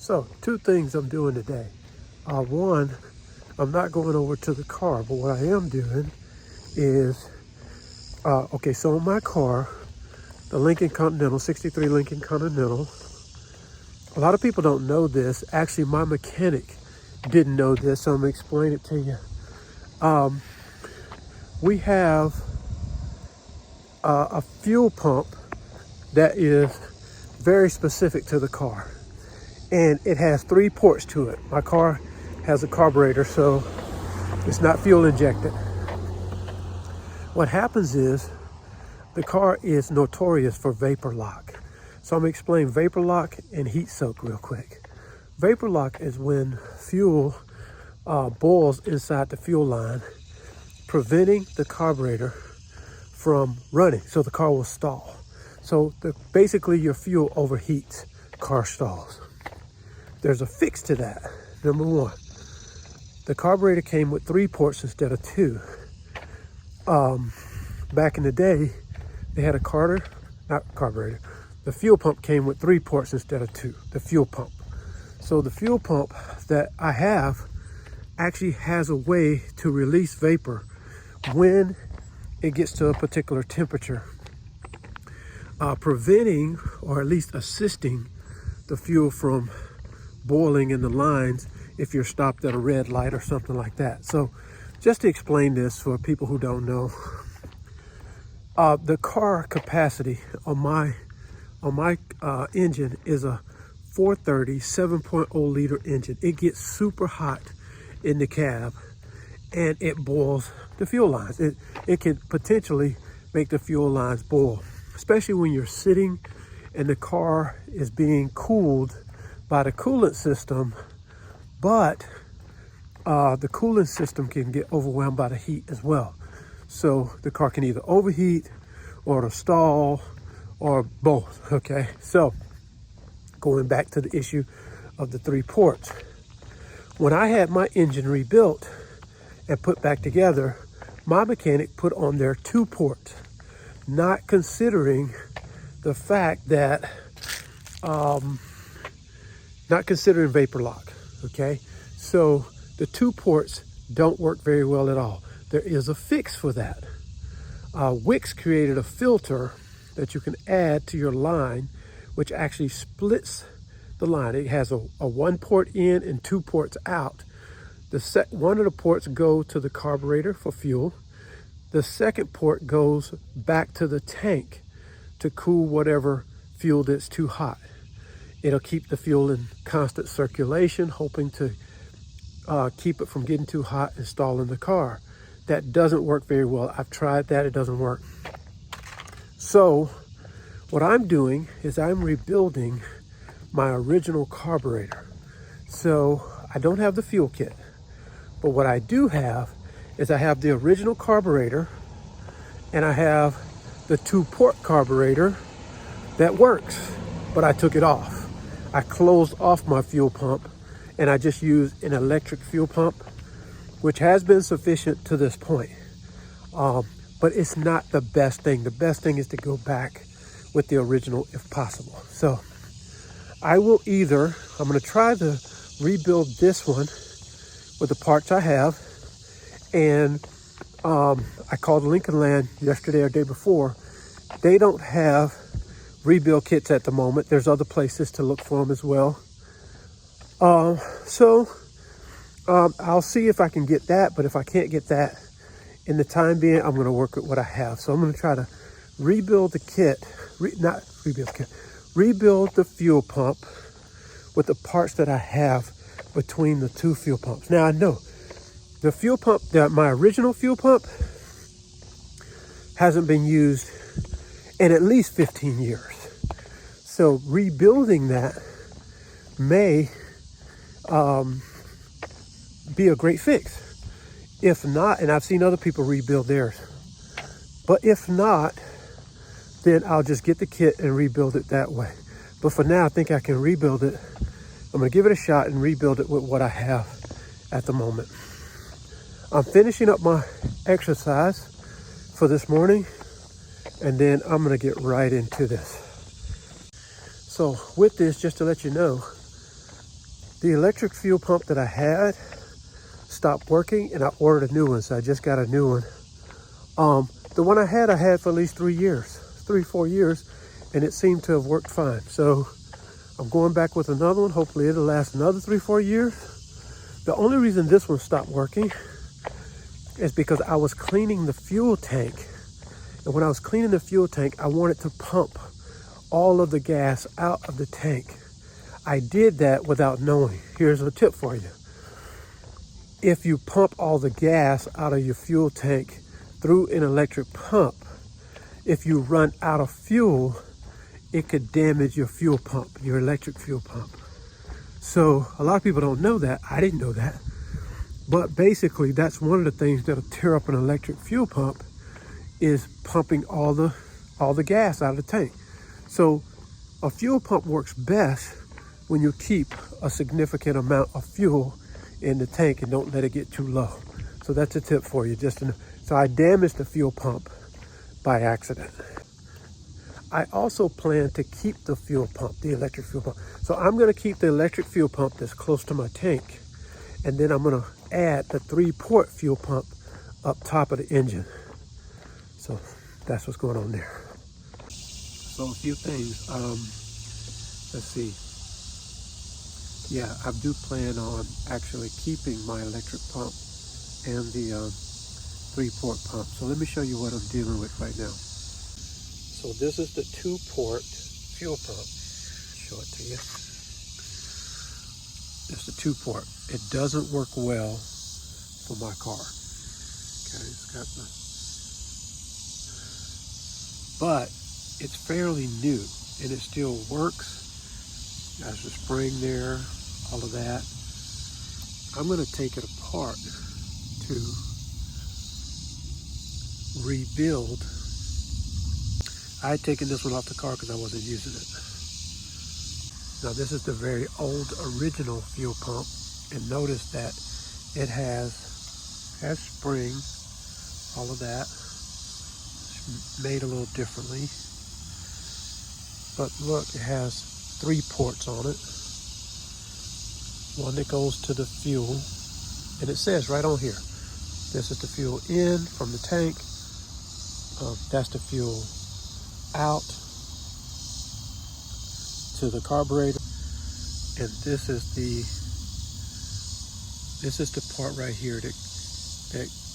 So, two things I'm doing today. One, I'm not going over to the car, but what I am doing is, okay, so in my car, the Lincoln Continental, 63 Lincoln Continental, a lot of people don't know this. Actually, my mechanic didn't know this, so I'm gonna explain it to you. We have a fuel pump that is very specific to the car. And it has 3 ports to it. My car has a carburetor, so it's not fuel injected. What happens is the car is notorious for vapor lock. So I'm gonna explain vapor lock and heat soak real quick. Vapor lock is when fuel boils inside the fuel line, preventing the carburetor from running, so the car will stall. So basically your fuel overheats, car stalls. There's a fix to that. Number one, the carburetor came with 3 ports instead of 2. Back in the day, they had the fuel pump came with 3 ports instead of 2, the fuel pump. So the fuel pump that I have actually has a way to release vapor when it gets to a particular temperature, preventing or at least assisting the fuel from boiling in the lines if you're stopped at a red light or something like that. So just to explain this for people who don't know, the car capacity on my engine is a 430 7.0 liter engine. It gets super hot in the cab and it boils the fuel lines. It can potentially make the fuel lines boil, especially when you're sitting and the car is being cooled by the coolant system, but the coolant system can get overwhelmed by the heat as well. So the car can either overheat or it'll stall or both, okay? So going back to the issue of the 3 ports. When I had my engine rebuilt and put back together, my mechanic put on there 2 ports, not considering the fact that, not considering vapor lock, okay? So the 2 ports don't work very well at all. There is a fix for that. Wix created a filter that you can add to your line, which actually splits the line. It has a 1 port in and 2 ports out. One of the ports go to the carburetor for fuel. The second port goes back to the tank to cool whatever fuel that's too hot. It'll keep the fuel in constant circulation, hoping to keep it from getting too hot and stalling the car. That doesn't work very well. I've tried that, it doesn't work. So what I'm doing is I'm rebuilding my original carburetor. So I don't have the fuel kit, but what I do have is I have the original carburetor and I have the 2 port carburetor that works, but I took it off. I closed off my fuel pump and I just used an electric fuel pump, which has been sufficient to this point. But it's not the best thing. The best thing is to go back with the original if possible. So I'm gonna try to rebuild this one with the parts I have. And I called Lincoln Land yesterday or day before. They don't have rebuild kits at the moment. There's other places to look for them as well. I'll see if I can get that, but if I can't get that in the time being, I'm gonna work with what I have. So I'm gonna try to rebuild the kit, rebuild the fuel pump with the parts that I have between the 2 fuel pumps. Now I know the fuel pump, my original fuel pump hasn't been used in at least 15 years. So rebuilding that may be a great fix. If not, and I've seen other people rebuild theirs, but if not, then I'll just get the kit and rebuild it that way. But for now, I think I can rebuild it. I'm gonna give it a shot and rebuild it with what I have at the moment. I'm finishing up my exercise for this morning, and then I'm gonna get right into this. So with this, just to let you know, The electric fuel pump that I had stopped working and I ordered a new one, so I just got a new one. The one I had for at least 3 years, 4 years, and it seemed to have worked fine. So I'm going back with another one. Hopefully it'll last another 3, 4 years. The only reason this one stopped working is because I was cleaning the fuel tank. And when I was cleaning the fuel tank, I wanted to pump all of the gas out of the tank. I did that without knowing. Here's a tip for you. If you pump all the gas out of your fuel tank through an electric pump, if you run out of fuel, it could damage your fuel pump, your electric fuel pump. So a lot of people don't know that. I didn't know that. But basically, that's one of the things that'll tear up an electric fuel pump, is pumping all the gas out of the tank. So a fuel pump works best when you keep a significant amount of fuel in the tank and don't let it get too low. So that's a tip for you. So I damaged the fuel pump by accident. I also plan to keep the fuel pump, the electric fuel pump. So I'm gonna keep the electric fuel pump that's close to my tank, and then I'm gonna add the 3-port fuel pump up top of the engine. So that's what's going on there. So a few things, let's see. Yeah, I do plan on actually keeping my electric pump and the 3-port pump. So let me show you what I'm dealing with right now. So this is the 2-port fuel pump. Show it to you. It's the 2-port. It doesn't work well for my car. Okay, it's got the, but it's fairly new and it still works. There's a spring there, all of that. I'm going to take it apart to rebuild. I had taken this one off the car because I wasn't using it. Now this is the very old original fuel pump, and notice that it has spring, all of that. It's made a little differently. But look, it has 3 ports on it. One that goes to the fuel, and it says right on here, this is the fuel in from the tank. That's the fuel out to the carburetor, and this is the part right here that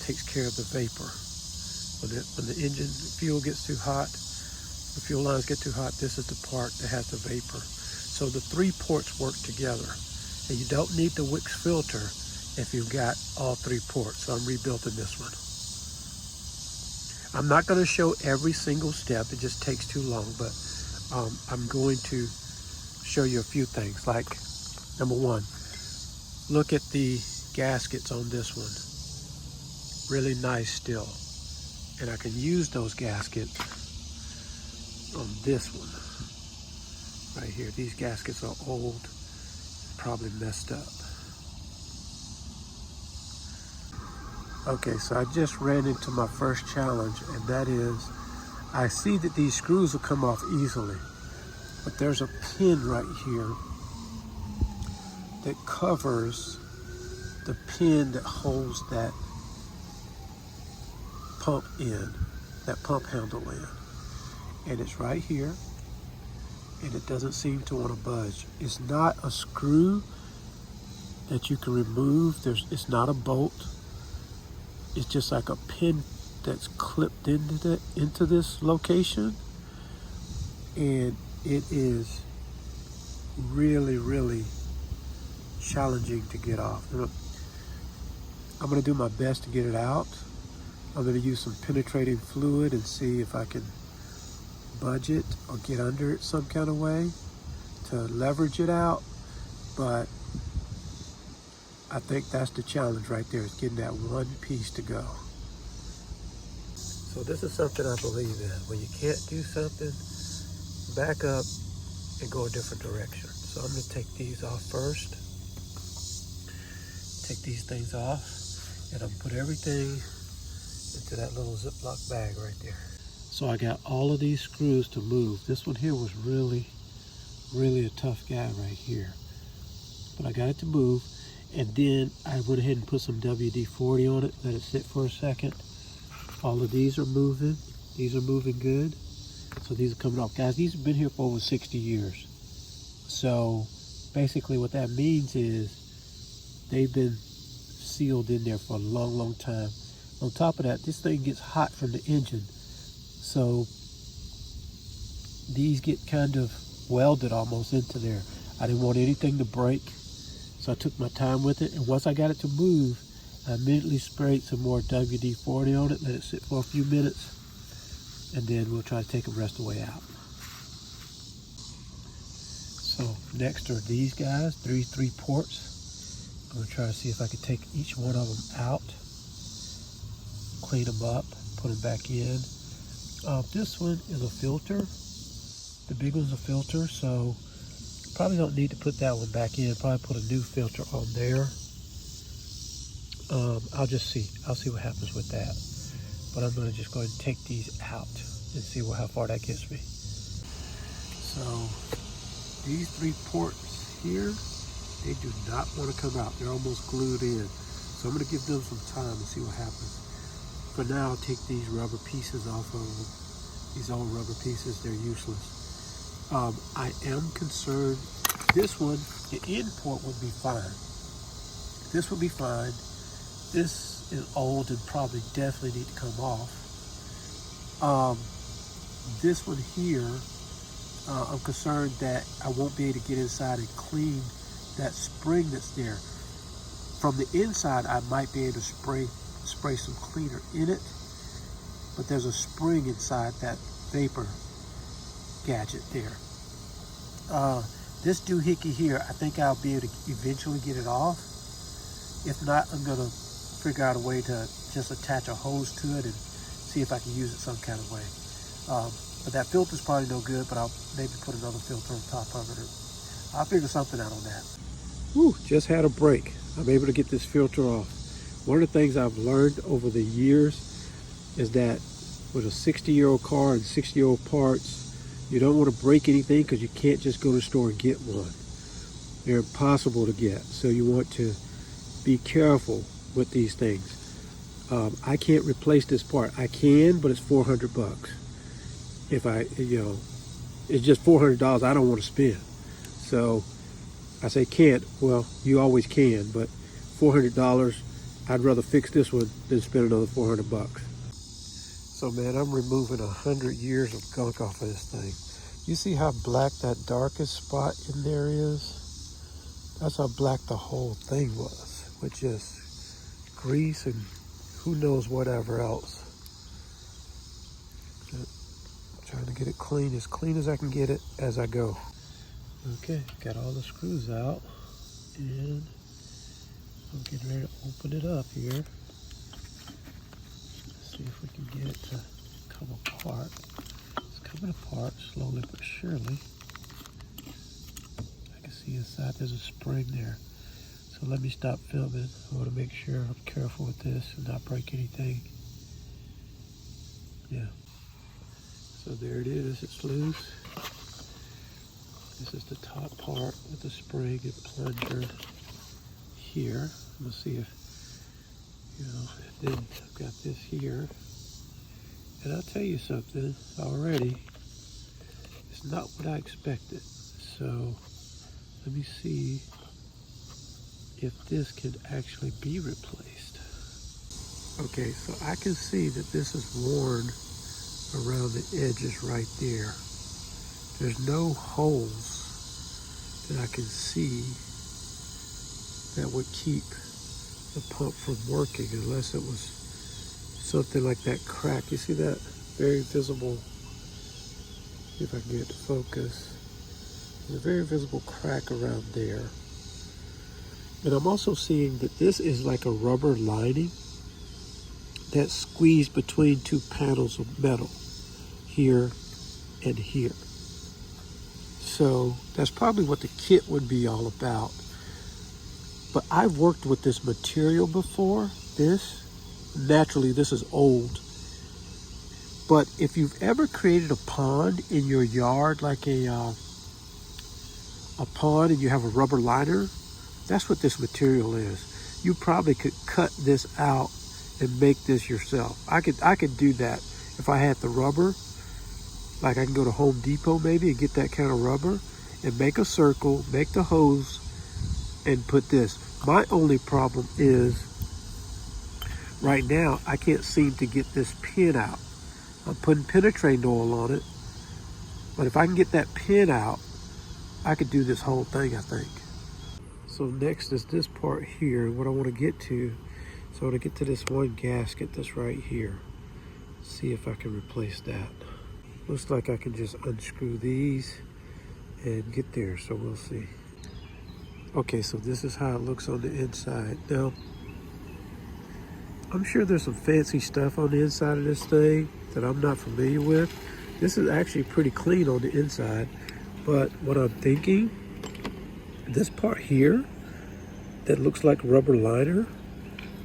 takes care of the vapor. When the engine fuel gets too hot, the fuel lines get too hot, this is the part that has the vapor. So the 3 ports work together, and you don't need the Wix filter if you've got all 3 ports. So I'm rebuilding this one. I'm not going to show every single step, it just takes too long, but I'm going to show you a few things. Like, number 1, look at the gaskets on this one. Really nice still. And I can use those gaskets on this one right here. These gaskets are old, probably messed up. Okay, so I just ran into my first challenge, and that is, I see that these screws will come off easily, but there's a pin right here that covers the pin that holds that pump in, that pump handle in. And it's right here, and it doesn't seem to want to budge. It's not a screw that you can remove. It's not a bolt. It's just like a pin that's clipped into this location, and it is really, really challenging to get off. I'm going to do my best to get it out. I'm going to use some penetrating fluid and see if I can budge it or get under it some kind of way to leverage it out, but I think that's the challenge right there, is getting that one piece to go. So this is something I believe in. When you can't do something, back up and go a different direction. So I'm going to take these off first. Take these things off, and I'm going to put everything into that little Ziploc bag right there. So I got all of these screws to move. This one here was really, really a tough guy right here. but I got it to move. And then I went ahead and put some WD-40 on it, let it sit for a second. All of these are moving. These are moving good. So these are coming off. Guys, these have been here for over 60 years. So basically what that means is they've been sealed in there for a long, long time. On top of that, this thing gets hot from the engine. So these get kind of welded almost into there. I didn't want anything to break, so I took my time with it. And once I got it to move, I immediately sprayed some more WD-40 on it, let it sit for a few minutes, and then we'll try to take the rest of the way out. So next are these guys, three ports. I'm gonna try to see if I can take each one of them out, clean them up, put them back in. This one is a filter. The big one's a filter, so probably don't need to put that one back in. Probably put a new filter on there. I'll see what happens with that. But I'm gonna just go ahead and take these out and see how far that gets me. So these 3 ports here, they do not want to come out. They're almost glued in. So I'm gonna give them some time and see what happens. For now, I'll take these rubber pieces off of them. These old rubber pieces, they're useless. I am concerned, this one, the end port would be fine. This would be fine. This is old and probably definitely need to come off. This one here, I'm concerned that I won't be able to get inside and clean that spring that's there. From the inside, I might be able to spray some cleaner in it, but there's a spring inside that vapor gadget there. This doohickey here, I think I'll be able to eventually get it off. If not, I'm gonna figure out a way to just attach a hose to it and see if I can use it some kind of way. But that filter's probably no good, but I'll maybe put another filter on top of it. I'll figure something out on that. Whew, just had a break. I'm able to get this filter off. One of the things I've learned over the years is that with a 60-year-old car and 60-year-old parts, you don't want to break anything because you can't just go to the store and get one. They're impossible to get. So you want to be careful with these things. I can't replace this part. I can, but it's 400 bucks. If I, it's just $400 I don't want to spend. So I say can't. Well, you always can, but $400, I'd rather fix this one than spend another 400 bucks. So man, I'm removing 100 years of gunk off of this thing. You see how black that darkest spot in there is? That's how black the whole thing was, with just grease and who knows whatever else. Trying to get it clean as I can get it as I go. Okay, got all the screws out, and I'm getting ready to open it up here. See if we can get it to come apart. It's coming apart slowly but surely. I can see inside there's a spring there. So let me stop filming. I want to make sure I'm careful with this and not break anything. Yeah. So there it is, it's loose. This is the top part with the spring and plunger here. I'm gonna see if, then I've got this here. And I'll tell you something already, it's not what I expected. So let me see if this can actually be replaced. Okay, so I can see that this is worn around the edges right there. There's no holes that I can see that would keep the pump from working unless it was something like that crack. You see that very visible, see if I can get it to focus. There's a very visible crack around there. And I'm also seeing that this is like a rubber lining that's squeezed between 2 panels of metal, here and here. So that's probably what the kit would be all about. But I've worked with this material before, naturally this is old. But if you've ever created a pond in your yard, like a pond and you have a rubber liner, That's what this material is. You probably could cut this out and make this yourself. I could do that if I had the rubber. Like I can go to Home Depot maybe and get that kind of rubber and make a circle, make the hose, and put this. My only problem is right now I can't seem to get this pin out. I'm putting penetrating oil on it, but if I can get that pin out, I could do this whole thing, I think. So next is this part here, what I want to get to. So I want to get to this one gasket that's right here. See if I can replace that. Looks like I can just unscrew these and get there, so we'll see. Okay, so this is how it looks on the inside. Now, I'm sure there's some fancy stuff on the inside of this thing that I'm not familiar with. This is actually pretty clean on the inside, but what I'm thinking, this part here that looks like rubber liner,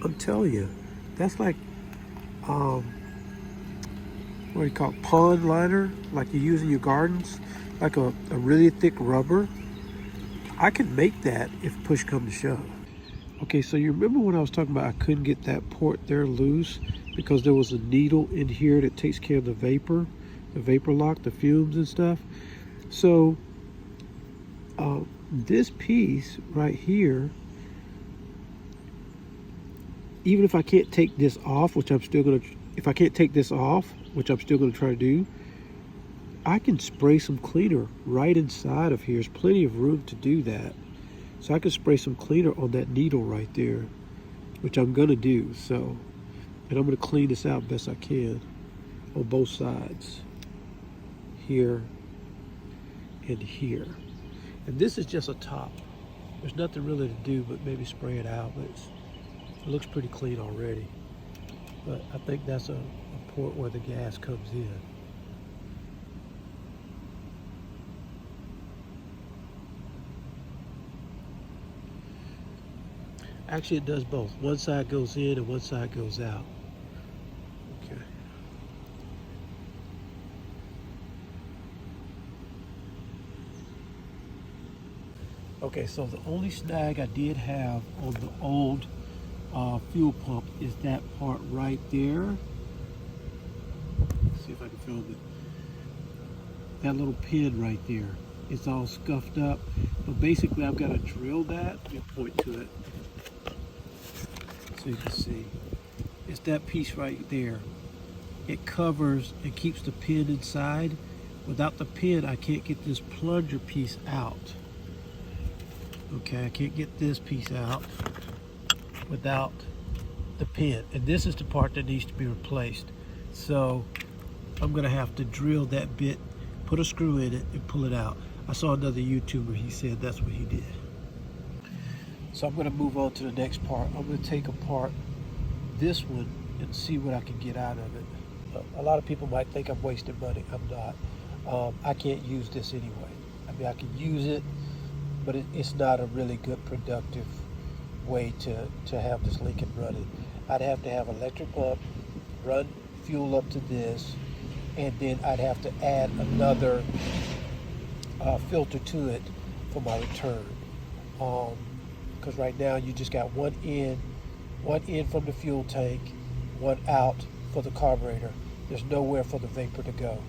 I'm telling you, that's like, what do you call it, pond liner, like you use in your gardens, like a really thick rubber. I could make that if push comes to shove. Okay, so you remember when I was talking about I couldn't get that port there loose because there was a needle in here that takes care of the vapor lock, the fumes and stuff. So this piece right here, even if I can't take this off, which I'm still gonna, if I can't take this off, which I'm still gonna try to do, I can spray some cleaner right inside of here. There's plenty of room to do that. So I can spray some cleaner on that needle right there, which I'm gonna do. So, and I'm gonna clean this out best I can on both sides, here and here. And this is just a top. There's nothing really to do but maybe spray it out, but it looks pretty clean already. But I think that's a port where the gas comes in. Actually, it does both. One side goes in and one side goes out. Okay. Okay, so the only snag I did have on the old fuel pump is that part right there. Let's see if I can film it. That little pin right there. It's all scuffed up. But basically, I've got to drill that. Let me point to it so you can see. It's that piece right there. It covers and keeps the pin inside. Without the pin, I can't get this plunger piece out. Okay, I can't get this piece out without the pin. And this is the part that needs to be replaced. So I'm gonna have to drill that bit, put a screw in it and pull it out. I saw another YouTuber, he said that's what he did. So I'm gonna move on to the next part. I'm gonna take apart this one and see what I can get out of it. A lot of people might think I'm wasting money. I'm not. I can't use this anyway. I mean, I can use it, but it's not a really good productive way to have this Lincoln running. I'd have to have electric pump, run fuel up to this, and then I'd have to add another filter to it for my return. Because right now you just got one in from the fuel tank, one out for the carburetor. There's nowhere for the vapor to go.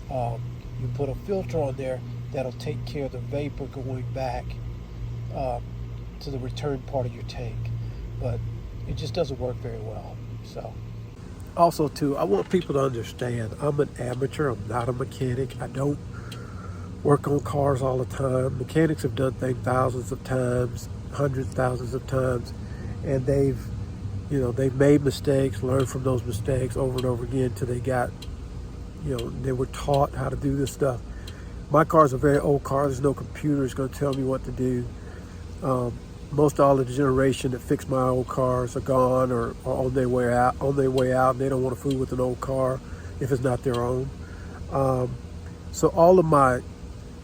You put a filter on there that'll take care of the vapor going back to the return part of your tank, but it just doesn't work very well. So, also too, I want people to understand I'm an amateur. I'm not a mechanic. I don't work on cars all the time. Mechanics have done things thousands of times, hundreds, thousands of times, and they've made mistakes, learned from those mistakes over and over again until they got, they were taught how to do this stuff. My car's a very old car. There's no computer that's going to tell me what to do. Most all of the generation that fixed my old cars are gone or on their way out. And they don't want to fool with an old car if it's not their own. So all of my,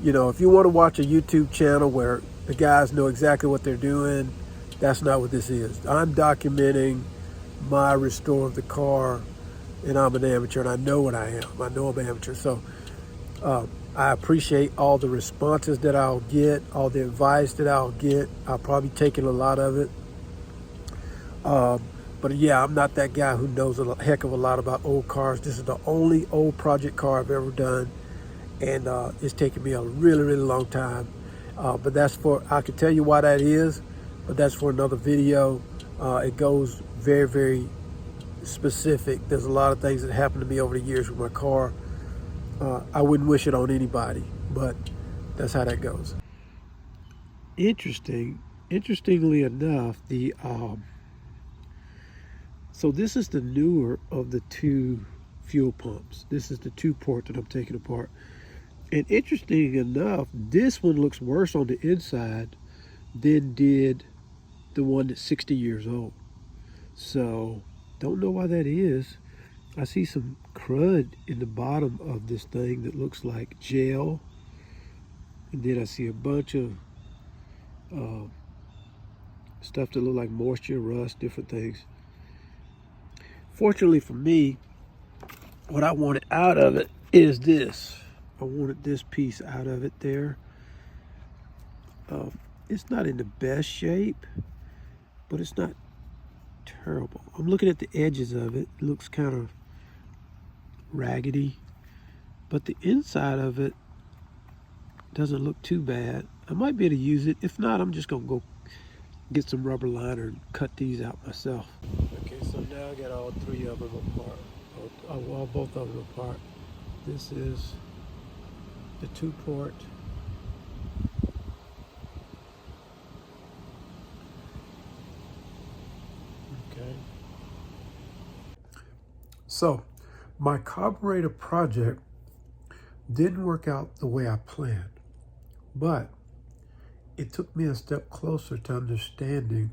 if you want to watch a YouTube channel where the guys know exactly what they're doing, that's not what this is. I'm documenting my restore of the car, and I'm an amateur, and I know what I am. I know I'm an amateur. So I appreciate all the responses that I'll get, all the advice that I'll get. I'll probably take in a lot of it. But yeah, I'm not that guy who knows a heck of a lot about old cars. This is the only old project car I've ever done, and it's taken me a really, really long time. But I can tell you why that is, but that's for another video. It goes very, very specific. There's a lot of things that happened to me over the years with my car. I wouldn't wish it on anybody, but that's how that goes. Interestingly enough, so this is the newer of the two fuel pumps. This is the 2-port that I'm taking apart. And interesting enough, this one looks worse on the inside than did the one that's 60 years old. So, don't know why that is. I see some crud in the bottom of this thing that looks like gel. And then I see a bunch of stuff that look like moisture, rust, different things. Fortunately for me, what I wanted out of it is this. I wanted this piece out of it there. It's not in the best shape, but it's not terrible. I'm looking at the edges of it. It looks kind of raggedy, but the inside of it doesn't look too bad. I might be able to use it. If not, I'm just gonna go get some rubber liner and cut these out myself. Okay, so now I got all three of them apart. Well, both of them apart. This is the 2-port. Okay. So, my carburetor project didn't work out the way I planned, but it took me a step closer to understanding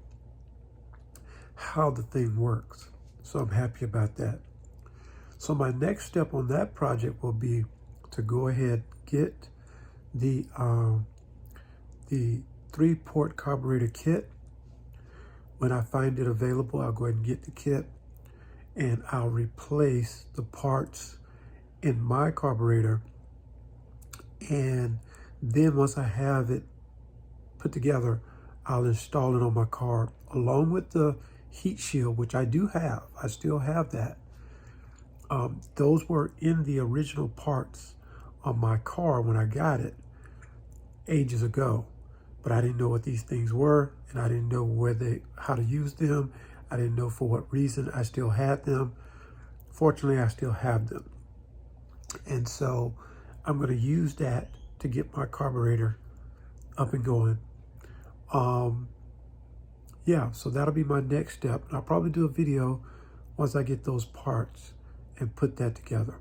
how the thing works. So I'm happy about that. So my next step on that project will be to go ahead, get the 3-port carburetor kit. When I find it available, I'll go ahead and get the kit, and I'll replace the parts in my carburetor. And then once I have it put together, I'll install it on my car along with the heat shield, which I do have. I still have that. Those were in the original parts of my car when I got it ages ago, but I didn't know what these things were, and I didn't know how to use them. I didn't know for what reason. I still had them. Fortunately, I still have them. And so I'm going to use that to get my carburetor up and going. Yeah, so that'll be my next step. And I'll probably do a video once I get those parts and put that together.